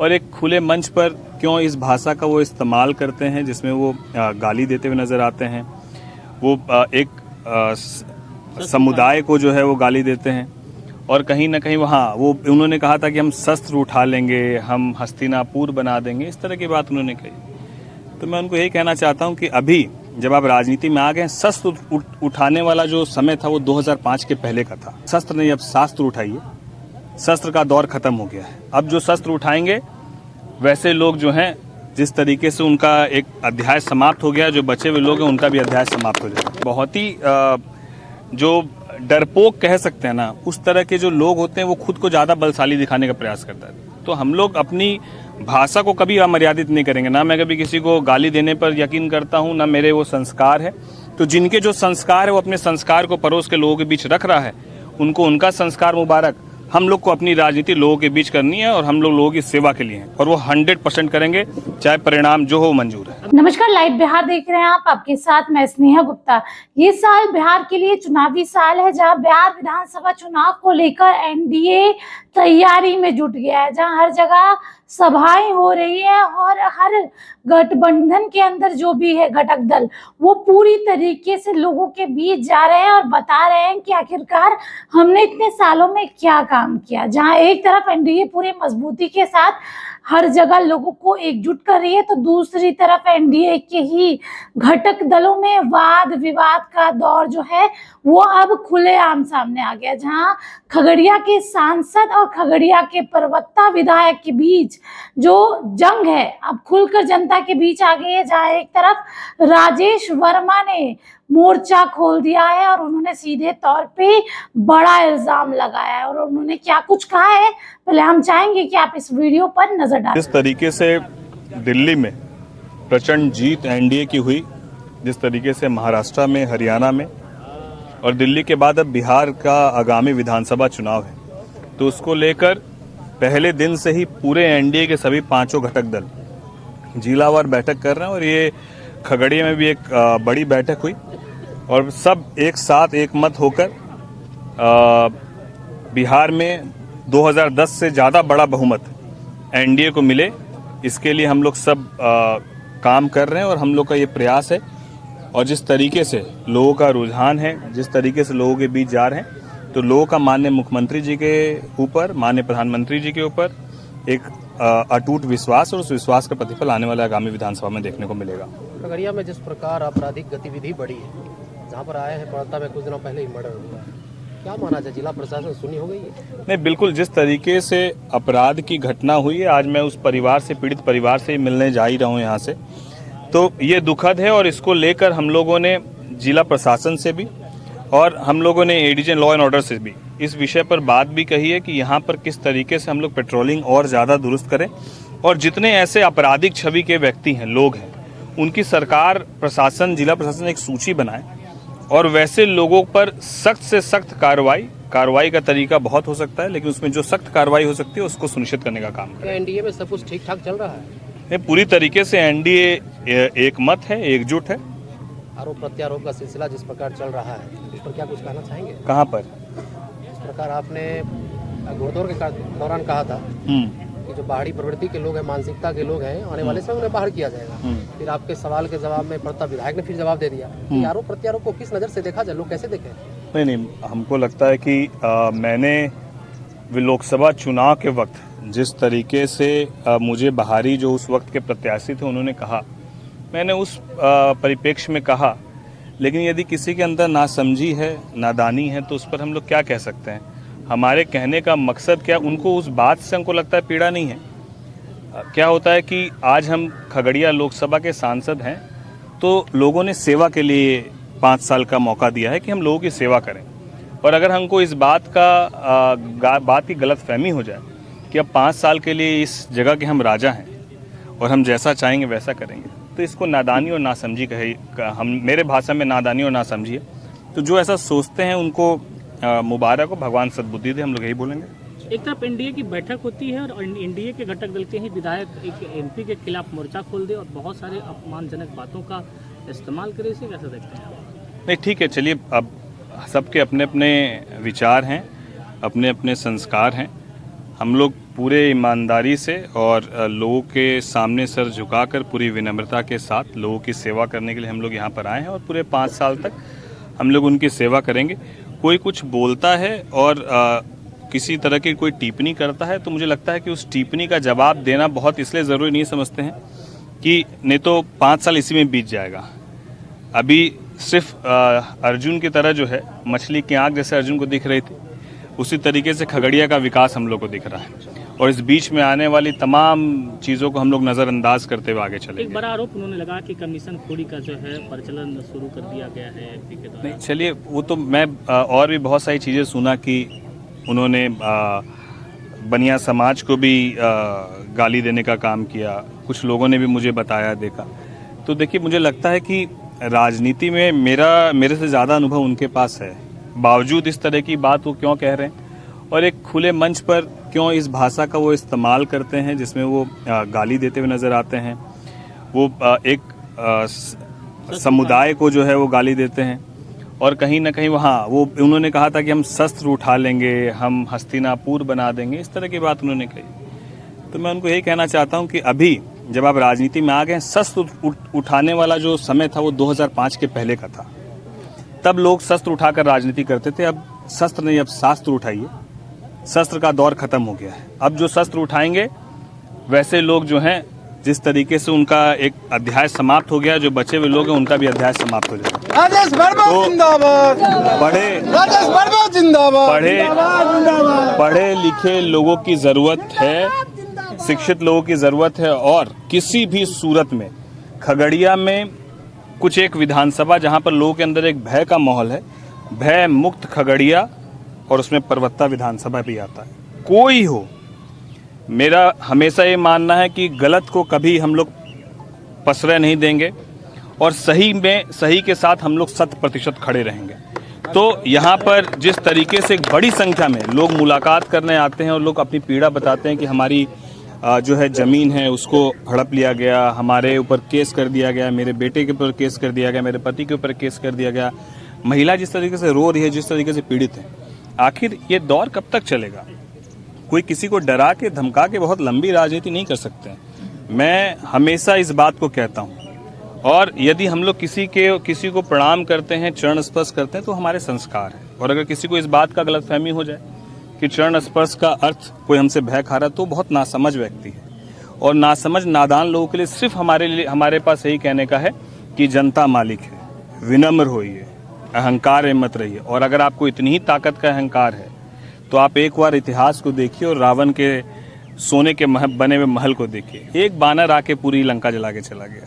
और एक खुले मंच पर क्यों इस भाषा का वो इस्तेमाल करते हैं जिसमें वो गाली देते हुए नजर आते हैं। वो एक समुदाय को जो है वो गाली देते हैं और कहीं ना कहीं वहाँ वो उन्होंने कहा था कि हम शस्त्र उठा लेंगे, हम हस्तिनापुर बना देंगे, इस तरह की बात उन्होंने कही। तो मैं उनको यही कहना चाहता हूँ कि अभी जब आप राजनीति में आ गए, शस्त्र उठाने वाला जो समय था वो 2005 के पहले का था। शस्त्र नहीं, अब शास्त्र उठाइए। शस्त्र का दौर खत्म हो गया है। अब जो शस्त्र उठाएंगे वैसे लोग जो हैं, जिस तरीके से उनका एक अध्याय समाप्त हो गया, जो बचे हुए लोग हैं उनका भी अध्याय समाप्त हो जाएगा। बहुत ही जो डरपोक कह सकते हैं ना, उस तरह के जो लोग होते हैं वो खुद को ज़्यादा बलशाली दिखाने का प्रयास करता है। तो हम लोग अपनी भाषा को कभी अमर्यादित नहीं करेंगे। ना मैं कभी किसी को गाली देने पर यकीन करता हूँ, ना मेरे वो संस्कार है। तो जिनके जो संस्कार है वो अपने संस्कार को पड़ोस के लोगों के बीच रख रहा है, उनको उनका संस्कार मुबारक। हम लोग को अपनी राजनीति लोगों के बीच करनी है और हम लोग लोगों की सेवा के लिए हैं और वो 100% करेंगे, चाहे परिणाम जो हो मंजूर है। नमस्कार, लाइव बिहार देख रहे हैं आप। आपके साथ मैं स्नेहा गुप्ता। ये साल बिहार के लिए चुनावी साल है, जहां बिहार विधानसभा चुनाव को लेकर एनडीए तैयारी में जुट गया है, जहां हर जगह सभाएं हो रही है और हर गठबंधन के अंदर जो भी है घटक दल, वो पूरी तरीके से लोगों के बीच जा रहे हैं और बता रहे हैं कि आखिरकार हमने इतने सालों में क्या काम किया। जहां एक तरफ एनडीए पूरी मजबूती के साथ हर जगह लोगों को एकजुट कर रही है, तो दूसरी तरफ एनडीए के ही घटक दलों में वाद विवाद का दौर जो है वो अब खुलेआम सामने आ गया। जहां खगड़िया के सांसद और खगड़िया के प्रवक्ता विधायक के बीच जो जंग है अब खुलकर जनता के बीच आ गई है। जहां एक तरफ राजेश वर्मा ने मोर्चा खोल दिया है और उन्होंने सीधे तौर पे बड़ा इल्जाम लगाया है, और उन्होंने क्या कुछ कहा है पहले हम चाहेंगे कि आप इस वीडियो पर नजर डालें। जिस तरीके से दिल्ली में प्रचंड जीत एनडीए की हुई, जिस तरीके से महाराष्ट्र में, हरियाणा में, और दिल्ली के बाद अब बिहार का आगामी विधानसभा चुनाव है, तो उसको लेकर पहले दिन से ही पूरे एनडीए के सभी पांचों घटक दल जिलावार बैठक कर रहे हैं। और ये खगड़िया में भी एक बड़ी बैठक हुई और सब एक साथ एक मत होकर बिहार में 2010 से ज़्यादा बड़ा बहुमत एनडीए को मिले, इसके लिए हम लोग सब काम कर रहे हैं। और हम लोग का ये प्रयास है, और जिस तरीके से लोगों का रुझान है, जिस तरीके से लोगों के बीच जा रहे हैं, तो लोगों का माननीय मुख्यमंत्री जी के ऊपर, माननीय प्रधानमंत्री जी के ऊपर एक अटूट विश्वास, और उस विश्वास का प्रतिफल आने वाले आगामी विधानसभा में देखने को मिलेगा। खगड़िया में जिस प्रकार आपराधिक गतिविधि बढ़ी है, जहाँ पर आए हैं पड़ता में कुछ दिनों पहले ही मर्डर हुआ, क्या माना जाए, जिला प्रशासन सुनी हो गई है? नहीं, बिल्कुल। जिस तरीके से अपराध की घटना हुई है, आज मैं उस परिवार से, पीड़ित परिवार से मिलने जा ही रहा हूँ यहाँ से, तो ये दुखद है। और इसको लेकर हम लोगों ने जिला प्रशासन से भी और हम लोगों ने एडीजी लॉ एंड ऑर्डर से भी इस विषय पर बात भी कही है कि यहाँ पर किस तरीके से हम लोग पेट्रोलिंग और ज़्यादा दुरुस्त करें, और जितने ऐसे आपराधिक छवि के व्यक्ति हैं, लोग हैं, उनकी सरकार, प्रशासन, जिला प्रशासन एक सूची बनाए और वैसे लोगों पर सख्त से सख्त कार्रवाई का तरीका बहुत हो सकता है, लेकिन उसमें जो सख्त कार्रवाई हो सकती है उसको सुनिश्चित करने का काम करें। एनडीए में सब कुछ ठीक ठाक चल रहा है? पूरी तरीके से एनडीए एक मत है, एकजुट है। आरोप प्रत्यारोप का सिलसिला जिस प्रकार चल रहा है, इस पर क्या कुछ कहना चाहेंगे? कहाँ पर? इस प्रकार आपने घोड़दौड़ के दौरान कहा था कि जो बाहरी प्रवृत्ति के लोग हैं, मानसिकता के लोग हैं, आने वाले समय उन्हें बाहर किया जाएगा। फिर आपके सवाल के जवाब में प्रताप विधायक ने फिर जवाब दे दिया कि आरोप प्रत्यारोप को किस नज़र से देखा जाए, लोग कैसे देखें? नहीं, हमको लगता है कि मैंने लोकसभा चुनाव के वक्त जिस तरीके से मुझे बाहरी जो उस वक्त के प्रत्याशी थे उन्होंने कहा, मैंने उस परिप्रेक्ष्य में कहा। लेकिन यदि किसी के अंदर नासमझी है, नादानी है, तो उस पर हम लोग क्या कह सकते हैं? हमारे कहने का मकसद क्या, उनको उस बात से हमको लगता है पीड़ा नहीं है। क्या होता है कि आज हम खगड़िया लोकसभा के सांसद हैं, तो लोगों ने सेवा के लिए 5 साल का मौका दिया है कि हम लोगों की सेवा करें। और अगर हमको इस बात की गलतफहमी हो जाए कि अब 5 साल के लिए इस जगह के हम राजा हैं और हम जैसा चाहेंगे वैसा करेंगे, तो इसको नादानी और नासमझी मेरे भाषा में नादानी और नासमझी है। तो जो ऐसा सोचते हैं उनको मुबारक हो, भगवान सद्बुद्धि दे, हम लोग यही बोलेंगे। एक तरफ एनडीए की बैठक होती है और एनडीए के घटक दल के ही विधायक एक एमपी के खिलाफ मोर्चा खोल दे और बहुत सारे अपमानजनक बातों का इस्तेमाल करे, इसे कैसे देखते हैं? नहीं, ठीक है, चलिए, अब सबके अपने अपने विचार हैं, अपने अपने संस्कार हैं। हम लोग पूरे ईमानदारी से और लोगों के सामने सर झुकाकर पूरी विनम्रता के साथ लोगों की सेवा करने के लिए हम लोग यहाँ पर आए हैं और पूरे 5 साल तक हम लोग उनकी सेवा करेंगे। कोई कुछ बोलता है और किसी तरह की कोई टिप्पणी करता है तो मुझे लगता है कि उस टिप्पणी का जवाब देना बहुत इसलिए ज़रूरी नहीं समझते हैं कि नहीं तो 5 साल इसी में बीत जाएगा। अभी सिर्फ अर्जुन की तरह जो है मछली की आँख जैसे अर्जुन को दिख रही थी, उसी तरीके से खगड़िया का विकास हम लोग को दिख रहा है और इस बीच में आने वाली तमाम चीज़ों को हम लोग नज़रअंदाज करते हुए आगे चलेंगे। एक बड़ा आरोप उन्होंने लगा कि कमीशन खोरी का जो है प्रचलन शुरू कर दिया गया है एमपी के द्वारा। नहीं चलिए, वो तो मैं और भी बहुत सारी चीज़ें सुना कि उन्होंने बनिया समाज को भी गाली देने का काम किया, कुछ लोगों ने भी मुझे बताया देखा। तो देखिए, मुझे लगता है कि राजनीति में मेरे से ज़्यादा अनुभव उनके पास है, बावजूद इस तरह की बात वो क्यों कह रहे हैं और एक खुले मंच पर क्यों इस भाषा का वो इस्तेमाल करते हैं जिसमें वो गाली देते हुए नज़र आते हैं। वो एक समुदाय को जो है वो गाली देते हैं और कहीं ना कहीं वहाँ वो उन्होंने कहा था कि हम शस्त्र उठा लेंगे, हम हस्तिनापुर बना देंगे, इस तरह की बात उन्होंने कही। तो मैं उनको यही कहना चाहता हूँ कि अभी जब आप राजनीति में आ गए, शस्त्र उठाने वाला जो समय था वो 2005 के पहले का था। तब लोग शस्त्र उठाकर राजनीति करते थे, अब शस्त्र नहीं, अब शास्त्र उठाइए। शस्त्र का दौर खत्म हो गया है। अब जो शस्त्र उठाएंगे वैसे लोग जो हैं, जिस तरीके से उनका एक अध्याय समाप्त हो गया, जो बचे हुए लोग हैं उनका भी अध्याय समाप्त हो जाएगा। राजेश वर्मा जिंदाबाद, राजेश वर्मा जिंदाबाद। पढ़े लिखे लोगों की जरूरत है, शिक्षित लोगों की जरूरत है और किसी भी सूरत में खगड़िया में कुछ एक विधानसभा जहां पर लोगों के अंदर एक भय का माहौल है, भय मुक्त खगड़िया, और उसमें पर्वता विधानसभा भी आता है। कोई हो, मेरा हमेशा ये मानना है कि गलत को कभी हम लोग पसरे नहीं देंगे और सही के साथ हम लोग 100% खड़े रहेंगे। तो यहाँ पर जिस तरीके से एक बड़ी संख्या में लोग मुलाकात करने आते हैं और लोग अपनी पीड़ा बताते हैं कि हमारी जो है ज़मीन है उसको हड़प लिया गया, हमारे ऊपर केस कर दिया गया, मेरे बेटे के ऊपर केस कर दिया गया, मेरे पति के ऊपर केस कर दिया गया, महिला जिस तरीके से रो रही है, जिस तरीके से पीड़ित है, आखिर ये दौर कब तक चलेगा? कोई किसी को डरा के धमका के बहुत लंबी राजनीति नहीं कर सकते हैं। मैं हमेशा इस बात को कहता हूँ और यदि हम लोग किसी को प्रणाम करते हैं, चरण स्पर्श करते हैं तो हमारे संस्कार है। और अगर किसी को इस बात का गलतफहमी हो जाए कि चरण स्पर्श का अर्थ कोई हमसे भय खा रहा है, तो बहुत नासमझ व्यक्ति है। और नासमझ नादान लोगों के लिए सिर्फ हमारे पास यही कहने का है कि जनता मालिक है, विनम्र होइए, अहंकार में मत रहिए। और अगर आपको इतनी ही ताकत का अहंकार है तो आप एक बार इतिहास को देखिए और रावण के सोने के बने हुए महल को देखिए। एक बानर आके पूरी लंका जला के चला गया।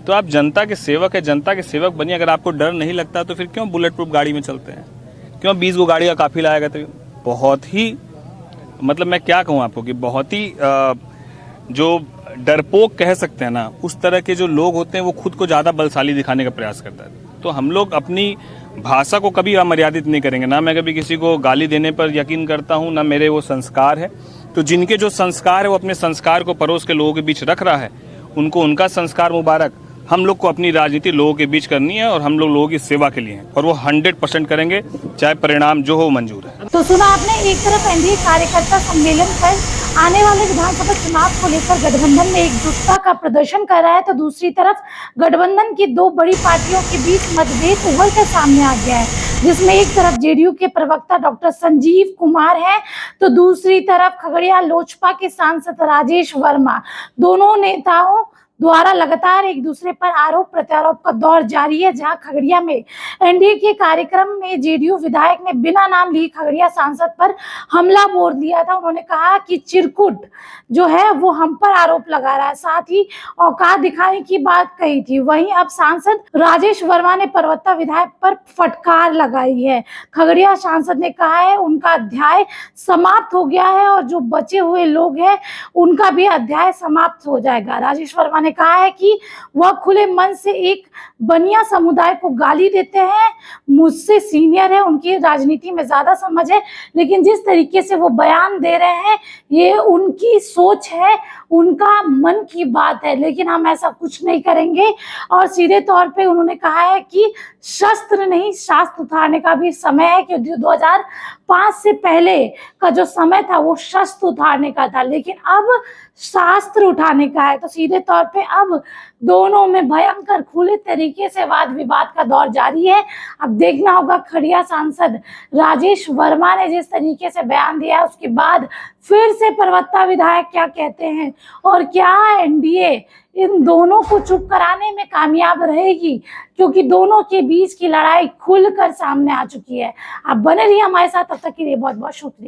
तो आप जनता के सेवक है, जनता के सेवक बनिए। अगर आपको डर नहीं लगता तो फिर क्यों बुलेट प्रूफ गाड़ी में चलते हैं? क्यों 20 गो गाड़ी का काफिला आएगा? तो बहुत ही मतलब मैं क्या कहूँ आपको कि बहुत ही जो डरपोक कह सकते हैं ना, उस तरह के जो लोग होते हैं वो खुद को ज़्यादा बलशाली दिखाने का प्रयास करता है। तो हम लोग अपनी भाषा को कभी अमर्यादित नहीं करेंगे। ना मैं कभी किसी को गाली देने पर यकीन करता हूँ, ना मेरे वो संस्कार है। तो जिनके जो संस्कार है वो अपने संस्कार को पड़ोस के लोगों के बीच रख रहा है, उनको उनका संस्कार मुबारक। हम लोग को अपनी राजनीति लोगों के बीच करनी है और हम लोगों की सेवा के लिए है और वो 100% करेंगे, चाहे परिणाम जो हो मंजूर है। तो सुना आपने, एक तरफ एनडीए कार्यकर्ता सम्मेलन कर आने वाले विधानसभा चुनाव को लेकर गठबंधन में एकजुटता का प्रदर्शन कर रहा है, तो दूसरी तरफ गठबंधन की दो बड़ी पार्टियों के बीच मतभेद उभर कर सामने आ गया है, जिसमें एक तरफ जेडीयू के प्रवक्ता डॉक्टर संजीव कुमार है तो दूसरी तरफ खगड़िया लोजपा के सांसद राजेश वर्मा। दोनों नेताओं द्वारा लगातार एक दूसरे पर आरोप प्रत्यारोप का दौर जारी है, जहां खगड़िया में एनडीए के कार्यक्रम में जेडीयू विधायक ने बिना नाम लिए खगड़िया सांसद पर हमला बोल दिया था। उन्होंने कहा कि चिरकुट जो है वो हम पर आरोप लगा रहा है, साथ ही औकात दिखाने की बात कही थी। वहीं अब सांसद राजेश वर्मा ने पर्वता विधायक पर फटकार लगाई है। खगड़िया सांसद ने कहा है उनका अध्याय समाप्त हो गया है और जो बचे हुए लोग हैं उनका भी अध्याय समाप्त हो जाएगा। राजेश वर्मा ने कहा है कि वह खुले मन से एक बनिया समुदाय को गाली देते हैं। मुझसे सीनियर है, उनकी राजनीति में ज्यादा समझ है, लेकिन जिस तरीके से वो बयान दे रहे हैं ये उनकी सोच है, उनका मन की बात है, लेकिन हम ऐसा कुछ नहीं करेंगे। और सीधे तौर पे उन्होंने कहा है कि शस्त्र नहीं शास्त्र उठाने का भी समय है, कि 2005 से पहले का जो समय था वो शस्त्र उठाने का था, लेकिन अब शास्त्र उठाने का है। तो सीधे तौर पे अब दोनों में भयंकर खुले तरीके से वाद विवाद का दौर जारी है। अब देखना होगा खड़िया सांसद राजेश वर्मा ने जिस तरीके से बयान दिया उसके बाद फिर से परवत्ता विधायक क्या कहते हैं, और क्या एनडीए इन दोनों को चुप कराने में कामयाब रहेगी, क्योंकि दोनों के बीच की लड़ाई खुलकर सामने आ चुकी है। आप बने रहिए हमारे साथ, तब तक के लिए बहुत बहुत शुक्रिया।